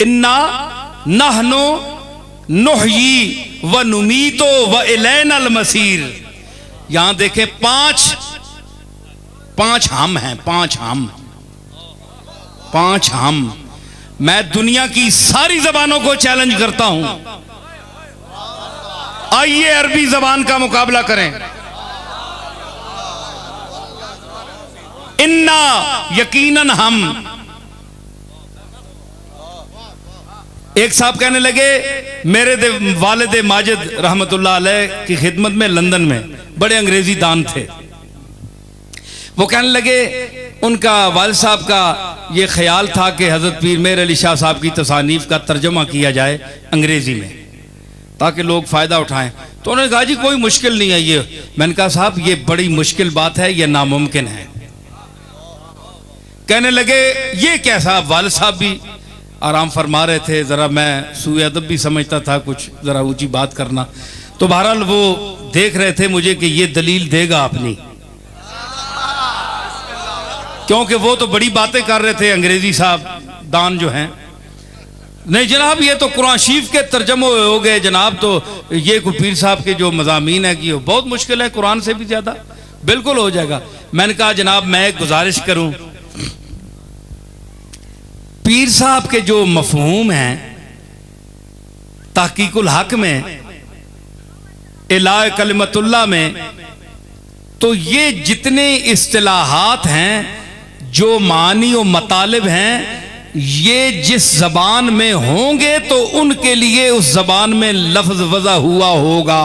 इन्ना नहनो नुहयी व नुमीतो व इलैनल मसीर। यहां देखें पांच हम हैं, पांच हम। मैं दुनिया की सारी जबानों को चैलेंज करता हूं, आइए अरबी जबान का मुकाबला करें। इन्ना यकीनन हम। एक साहब कहने लगे, मेरे वालिद माजिद रहमतुल्लाह अलैह की खिदमत में लंदन में बड़े अंग्रेजी दान थे। वो कहने लगे उनका वालिद साहब का ये ख्याल था कि हजरत पीर मेहर अली शाह साहब की तसानीफ का तर्जुमा किया जाए अंग्रेजी में ताकि लोग फायदा उठाएं। तो उन्होंने कहा जी कोई मुश्किल नहीं है ये। मैंने कहा साहब ये बड़ी मुश्किल बात है, ये नामुमकिन है। कहने लगे ये कैसा? वालिद साहब भी आराम फरमा रहे थे, जरा मैं सूए अदब भी समझता था, कुछ जरा ऊंची बात करना। तो बहरहाल वो देख रहे थे मुझे कि ये दलील देगा अपनी, क्योंकि वो तो बड़ी बातें कर रहे थे अंग्रेजी साहब दान जो हैं। नहीं जनाब ये तो कुरान शरीफ के तर्जमे हो गए जनाब, तो ये कोई पीर साहब के जो मज़ामीन है कि वो बहुत मुश्किल है, कुरान से भी ज्यादा। बिल्कुल हो जाएगा। मैंने कहा जनाब मैं एक गुजारिश करूं, पीर साहब के जो मफहूम हैं तहकीकुल हक में, इलाए कलिमतुल्लाह में, तो ये जितने इस्तिलाहात हैं, जो मानी और मतालिब हैं, ये जिस जबान में होंगे तो उनके लिए उस जबान में लफ्ज वज़ा हुआ होगा।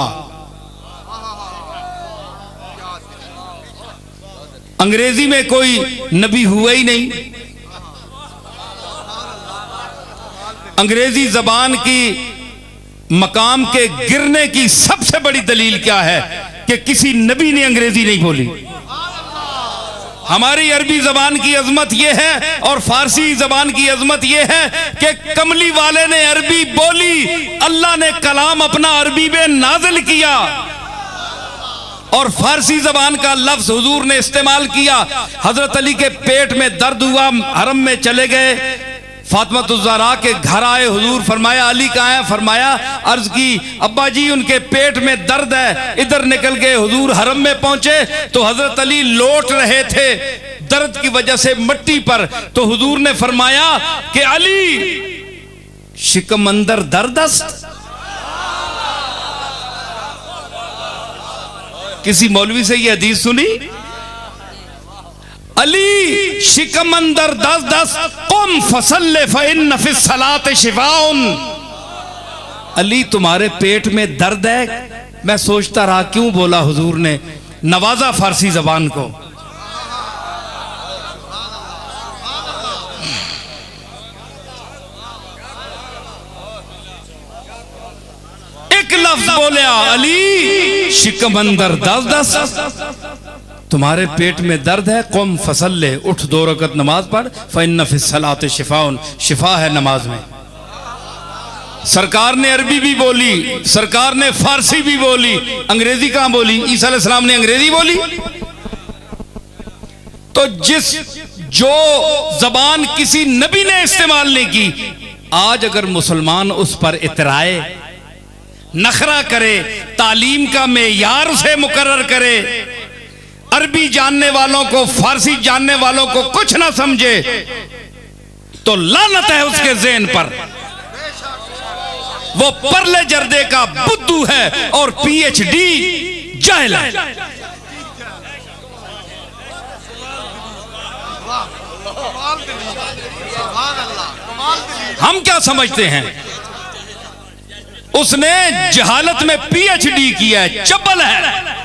अंग्रेजी में कोई नबी हुआ ही नहीं। अंग्रेजी जबान की मकाम के गिरने की सबसे बड़ी दलील क्या है कि किसी नबी ने अंग्रेजी नहीं बोली। हमारी अरबी जबान की अजमत यह है और फारसी जबान की अजमत यह है कि कमली वाले ने अरबी बोली, अल्लाह ने कलाम अपना अरबी में नाजिल किया और फारसी जबान का लफ्ज हुजूर ने इस्तेमाल किया। हजरत अली के पेट में दर्द हुआ, हरम में चले गए, फातिमा ज़हरा के घर आए, हुजूर फरमाया अली कहाँ है? फरमाया अर्ज की अब्बा जी उनके पेट में दर्द है। इधर निकल गए, हुजूर हरम में पहुंचे तो हजरत अली लौट रहे थे दर्द की वजह से मिट्टी पर। तो हुजूर ने फरमाया कि अली शिकम अंदर दर्दस्त। किसी मौलवी से ये हदीस सुनी? अली शिकमंदर दस दस कुम फसल्ले फ़इन्न फ़िस्सलात शिफ़ाउन। अली तुम्हारे पेट में दर्द है। मैं सोचता रहा क्यों बोला हुजूर ने, नवाजा फारसी जबान को। एक लफ्ज बोलिया अली शिकमंदर दस दस, तुम्हारे पेट में दर्द है, कौम फसल ले, उठ 2 रकत नमाज पढ़, फ़इन्न फ़िस्सलात शिफ़ाउन, शिफा है नमाज में। सरकार ने अरबी भी बोली, सरकार ने फारसी भी बोली, अंग्रेजी कहां बोली? ईसा अलैहिस्सलाम ने अंग्रेजी बोली। तो जो जबान किसी नबी ने इस्तेमाल नहीं की, आज अगर मुसलमान उस पर इतराए, नखरा करे, तालीम का मेयार उसे मुकर्रर करे, अरबी जानने वालों को, फारसी जानने वालों को कुछ ना समझे, तो लानत है उसके ज़हन पर। वो परले जर्दे का बुद्धू है और पीएचडी जाहिल है। हम क्या समझते हैं? उसने जहालत में पीएचडी किया है, चप्पल है,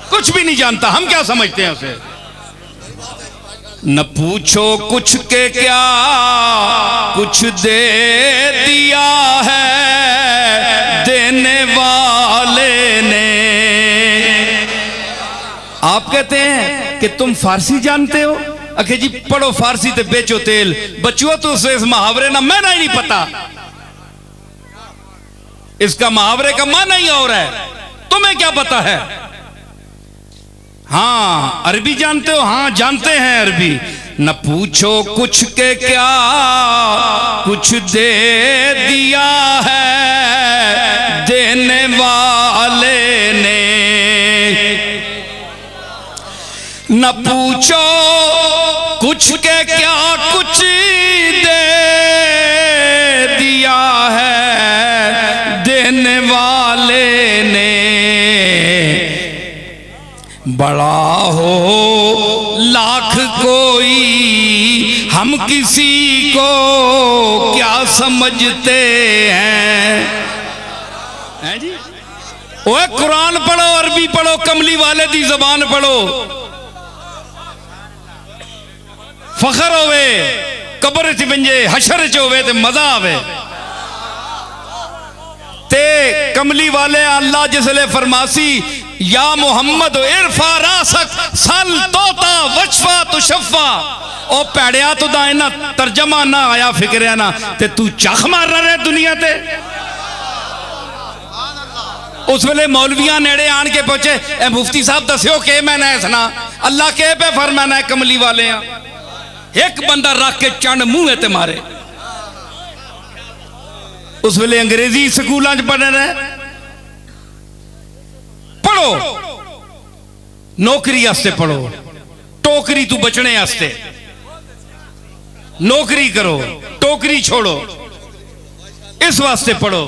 कुछ भी नहीं जानता। हम क्या समझते हैं उसे? न पूछो कुछ के क्या कुछ दे दिया है देने वाले ने। आप कहते हैं कि तुम फारसी जानते हो, अखे जी पढ़ो फारसी ते बेचो तेल। बच्चों तो उसे इस मुहावरे ना मैं नहीं पता, इसका मुहावरे का माना ही और है, तुम्हें क्या पता है? हाँ अरबी जानते हो? हाँ जानते हैं अरबी। न पूछो कुछ के क्या कुछ दे दिया है देने वाले ने। न पूछो कुछ के क्या कुछ दे दिया है देने वाले ने। बड़ा हो लाख कोई हम किसी को क्या समझते हैं जी। ओए कुरान पढ़ो, अरबी पढ़ो, कमली वाले दी जबान पढ़ो। फखर होवे कब्र च बंजे हशर च होवे ते मजा आवे। ते कमली वाले अल्लाह जिसले फरमासी या मोहम्मद इरफा रासक सल तोता वशफा तुशफा। ओ पैड़िया तू दा इना तर्जमा ना आया फिक्रिया ना ते तू चख मार रहा दुनिया ते। उस वेले मौलवियां नेड़े आन के पहुंचे, ए मुफ्ती साहब दस्यो के मैंने सुना अल्लाह के पे फरमाना है कमली वाले आ। एक बंदा रख के चंड मुंह ते मारे। उस वेले अंग्रेजी स्कूलों पढ़े रहे। पढ़ो नौकरी आस्ते पढ़ो, टोकरी तू बचने आस्ते नौकरी करो, टोकरी छोड़ो, इस वास्ते पढ़ो।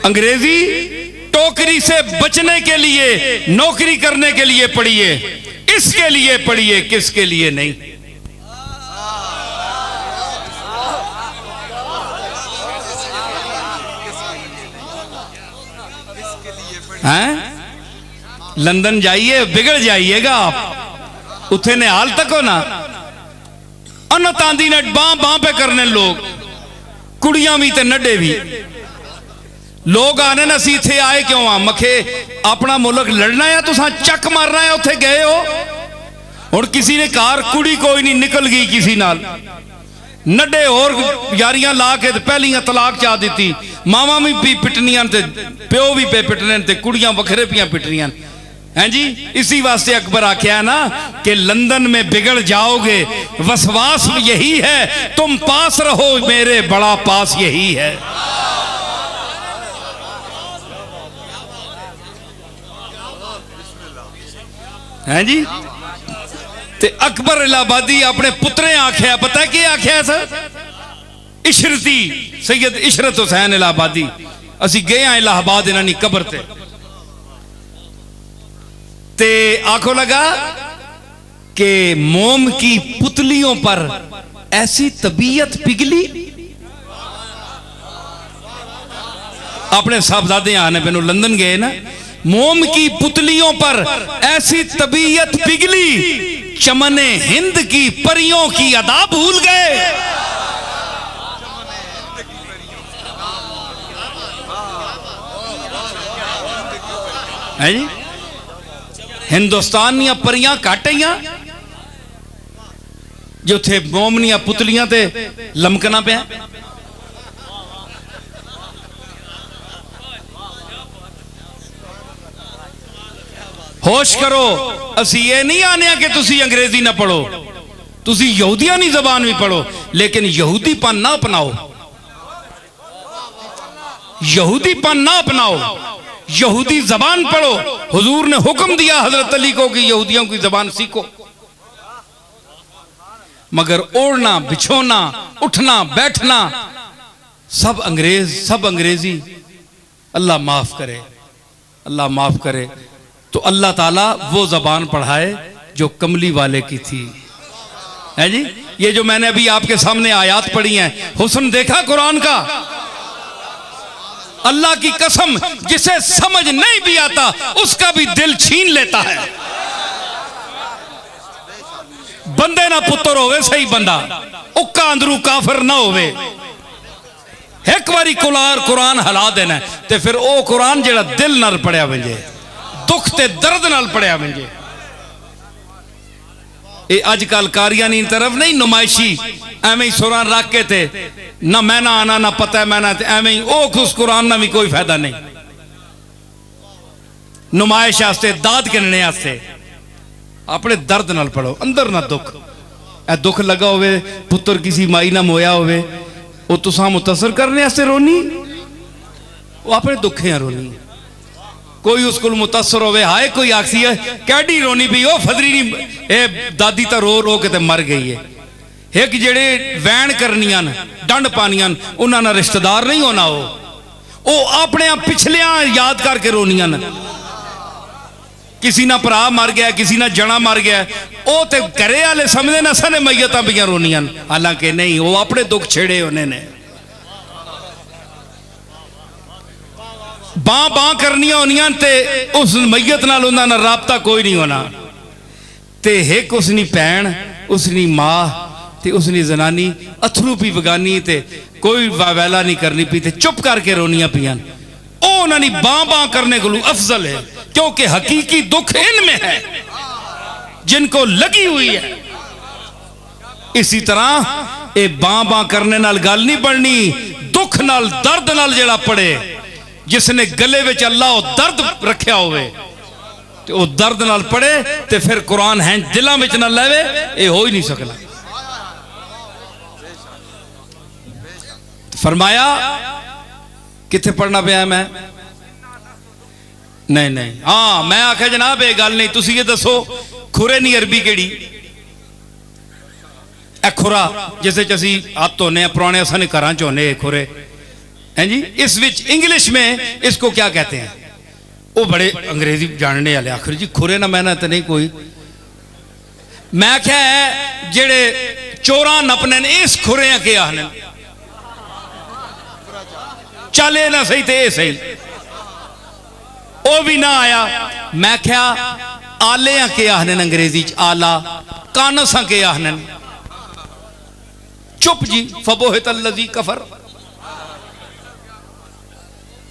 अंग्रेजी टोकरी से बचने के लिए, नौकरी करने के लिए पढ़िए, इसके लिए पढ़िए, किसके लिए नहीं। हैं? लंदन जाइए बिगड़ जाइएगा आप। उथे ने हाल तक हो ना अनत आंदी ने बां बां पे करने लोग, कुड़ियां भी ते नड्डे भी। लोग आने ना सी इथे आए क्यों आ मखे अपना मुल्क लड़ना है तुसा चक मारना है। उथे गए हो और किसी ने कार कुड़ी कोई नहीं निकल गई किसी नाल, नड्डे और यारियां ला के पहलियां तलाक चा दी। मावा भी पिटनियां ते प्यो भी पे पिटने ते कुड़ियां वखरे पियां पिटनियां हैं जी। इसी वास्ते अकबर आख्या ना कि लंदन में बिगड़ जाओगे, वसवास यही है, तुम पास रहो मेरे बड़ा पास यही है। हैं जी। ते अकबर इलाहाबादी अपने पुत्रे आख्या, पता क्या आख्या सर? इशरती सैयद इशरत हुसैन इलाहाबादी। असी गए हैं इलाहाबाद इन्हां दी कब्र ते आखो लगा कि मोम की पुतलियों पर ऐसी तबीयत पिघली। अपने साहबजादे आने पे लंदन गए ना, मोम की पुतलियों पर ऐसी तबीयत पिघली, चमने हिंद की परियों की अदा भूल गए। है जी। हिंदुस्तान दियां परियां काटियां जो थे मोमनियां पुतलियां ते लमकना पे। होश करो, असी ये नहीं आने कि तुसी अंग्रेजी ना पढ़ो, तुसी यहूदियां दी जबान भी पढ़ो, लेकिन यहूदीपन ना अपनाओ, यहूदीपन ना अपनाओ, यहूदी जबान पढ़ो। हुजूर ने हुक्म दिया हजरत अली को कि यहूदियों की जबान सीखो, मगर ओढ़ना बिछोना उठना बैठना सब अंग्रेज, सब अंग्रेजी। अल्लाह माफ करे, अल्लाह माफ करे। तो अल्लाह ताला वो जबान पढ़ाए जो कमली वाले की थी। है जी। ये जो मैंने अभी आपके सामने आयात पढ़ी हैं, हुस्न देखा कुरान का? अल्लाह की कसम, जिसे समझ नहीं भी आता उसका भी दिल छीन लेता है। बंदे ना पुत्र होवे सही बंदा, उक्का अंदरू काफिर ना होवे। एक बारी कुरान हला देना ते फिर ओ कुरान जेड़ा दिल नाल पढ़िया वंजे, दुख ते दर्द नाल पढ़िया वंजे। ये अजकल कारियानी तरफ नहीं नुमाइशी एवं ही सुरां रख के थे ना मैना आना ना पता है मैना, एवं ही उस कुरान ना भी कोई फायदा नहीं, नुमाइश आस्ते दाद करने आस्ते अपने दर्द नाल पढ़ो अंदर ना दुख ए दुख लगा होवे पुत्र किसी माई ना मोया होवे वो तुसा मुतासर करने आस्ते रोनी वो अपने दुखे हैं रोनी कोई उसको मुतासर होवे हाय कोई आखसी है कैडी रोनी पी ओ फदरी नहीं ए दादी तो रो रो के ते मर गई है एक जेड़े वैन करनियां डंड पानियां उन्होंने रिश्तेदार नहीं होना वो अपने आप पिछलियां याद करके रोनियां किसी ना भरा मर गया किसी ना जना मर गया वो तो घरे वाले समझते ना सने मैयत पिया रोनियां हालांकि नहीं वो अपने दुख छेड़े उन्होंने बां बां करनियां होनियां ते उस मैयत नाल उन्होंने राबता कोई नहीं होना ते एक उसनी भैन उसनी मां ते उसनी जनानी अथरू पी वगानी ते कोई वावैला नहीं करनी पी ते चुप करके रोनियां पियां उन्होंने बां बां करने को अफजल है क्योंकि हकीकी दुख इनमें है जिनको लगी हुई है। इसी तरह ये बां बां करने नाल गल नहीं बननी दुख नाल दर्द नाल जेड़ा पड़े जिसने गले विच अल्लाह दर्द रखा होवे तो वो दर्द नाल पड़े तो फिर कुरान है दिलों में ना लवे ये हो ही नहीं सकना। फरमाया किथे पढ़ना पाया मैं नहीं नहीं हाँ मैं आख्या जनाब ये गल नहीं तुसी ये दसो खुरे नहीं अरबी केड़ी ए खुरा जिसे असी हाथ धोने पुराने असाने घर चोने खुरे हैं जी इस विच इंग्लिश में इसको क्या कहते हैं वो बड़े अंग्रेजी जानने वाले आखिर जी खुरे ना मैंने तो नहीं कोई मैं क्या है जेड़े चोरा नपने ने इस खुरे के आखने चले ना सही ते सही वो भी ना आया मैं क्या आले के आखने अंग्रेजी च आला कानसा के आखने चुप जी फबोहित अल्लज़ी कफर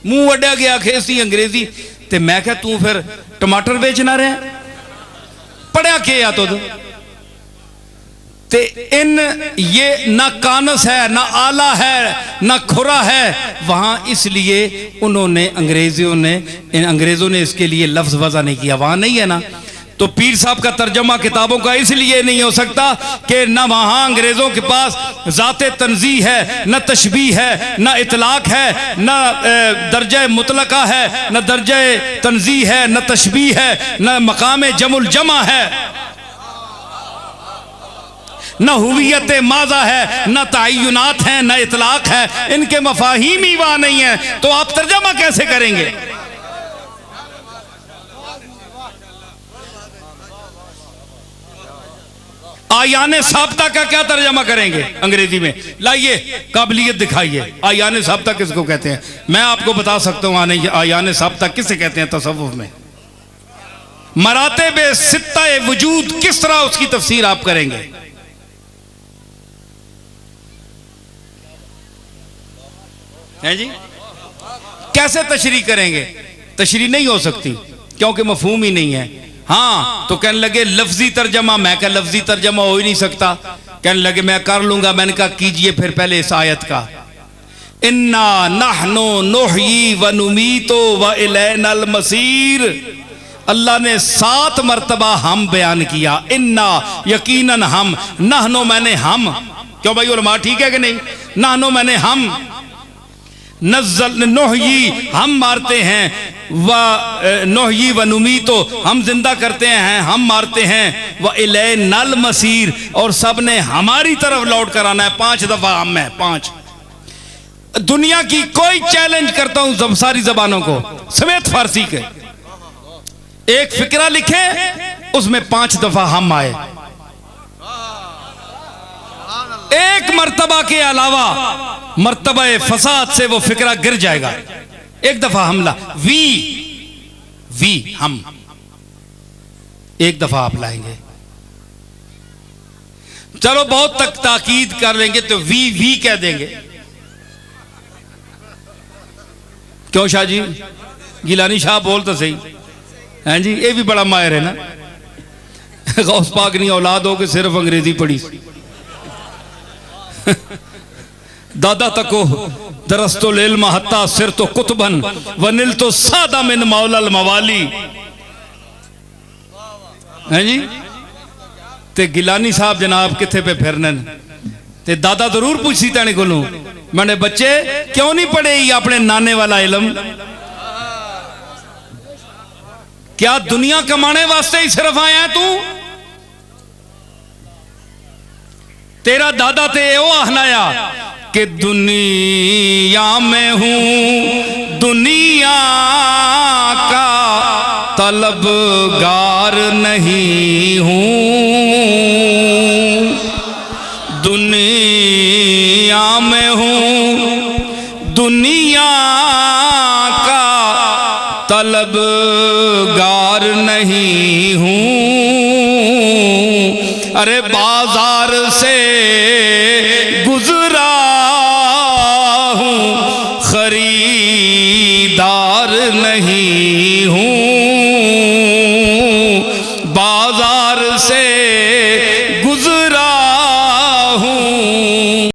मुंह वड्या गया खेसी अंग्रेजी ते मैं क्या तू फिर टमाटर बेचना रहा पढ़िया के आ तुद ते इन ये ना कानस है ना आला है ना खुरा है वहां इसलिए उन्होंने अंग्रेजों ने इसके लिए लफ्ज वजह नहीं किया वहां नहीं है ना तो पीर साहब का तर्जमा किताबों का इसलिए नहीं हो सकता कि ना वहां अंग्रेजों के पास जाते तंजी है न तशबी है न इतलाक है न दर्जा मुतलका है न दर्जा तंजी है न तशबी है न मकाम जमुल जमा है न हुवियत माजा है न तय्युनात है न इतलाक है इनके मफाहीम ही वहां नहीं है तो आप तर्जमा कैसे करेंगे। आयाने साब्ता का क्या तर्जमा करेंगे अंग्रेजी में लाइए काबिलियत दिखाइए आयाने साब्ता किसको कहते हैं मैं आपको बता सकता हूं आयाने साब्ता किसे कहते हैं तसव्वुफ में मरातेब सित्ता वजूद किस तरह उसकी तफसीर आप करेंगे हैं जी कैसे तशरीह करेंगे तशरीह नहीं हो सकती क्योंकि मफहूम ही नहीं है। हाँ तो कहने लगे लफ्जी तर्जमा मैं क्या लफ्जी तर्जमा हो ही नहीं सकता कहने लगे मैं कर लूंगा मैंने कहा कीजिए फिर पहले इस आयत का इन्ना नहनु नुहयी व नुमीतो व इलैनल मसीर अल्लाह ने 7 मरतबा हम बयान किया इन्ना यकीनन हम नहनो मैंने हम क्यों भाई उलमा ठीक है कि नहीं नहनो मैंने हम नज़ल नोहयी हम मारते हैं व नोहयी व नुमी तो हम जिंदा करते हैं हम मारते हैं व इलैनल मसीर और सब ने हमारी तरफ लौट कर आना है 5 दफा हम है 5 दुनिया की कोई चैलेंज करता हूं सारी जबानों को समेत फारसी के एक फिक्रा लिखे उसमें 5 दफा हम आए एक मर्तबा के अलावा मर्तबा फसाद से वो फिक्रा गिर जाएगा। एक दफा हमला वी हम एक दफा आप लाएंगे चलो बहुत तक ताकीद कर लेंगे तो वी कह देंगे क्यों शाह जी गिलानी शाह बोल तो सही हैं जी ये भी बड़ा माहिर है ना गौस पाक नहीं औलाद हो के सिर्फ अंग्रेजी पढ़ी दादा तको दरस्तुल इल्म हत्ता सिर तो कुतबन वनिल तो सादा मिन मौलल मवाली है जी। ते गिलानी साहब जनाब किथे पे फिरने ते दादा जरूर पूछी तैने कोलों मैंने बच्चे क्यों नहीं पढ़े अपने नाने वाला इल्म? क्या दुनिया कमाने वास्ते ही सिर्फ आया तू? तेरा दादा ते ओ आहनाया कि दुनिया में हूं दुनिया का तलबगार नहीं हूं, दुनिया में हूं दुनिया का तलबगार नहीं हूं। अरे बाजार से गुजरा हूं खरीदार नहीं हूं।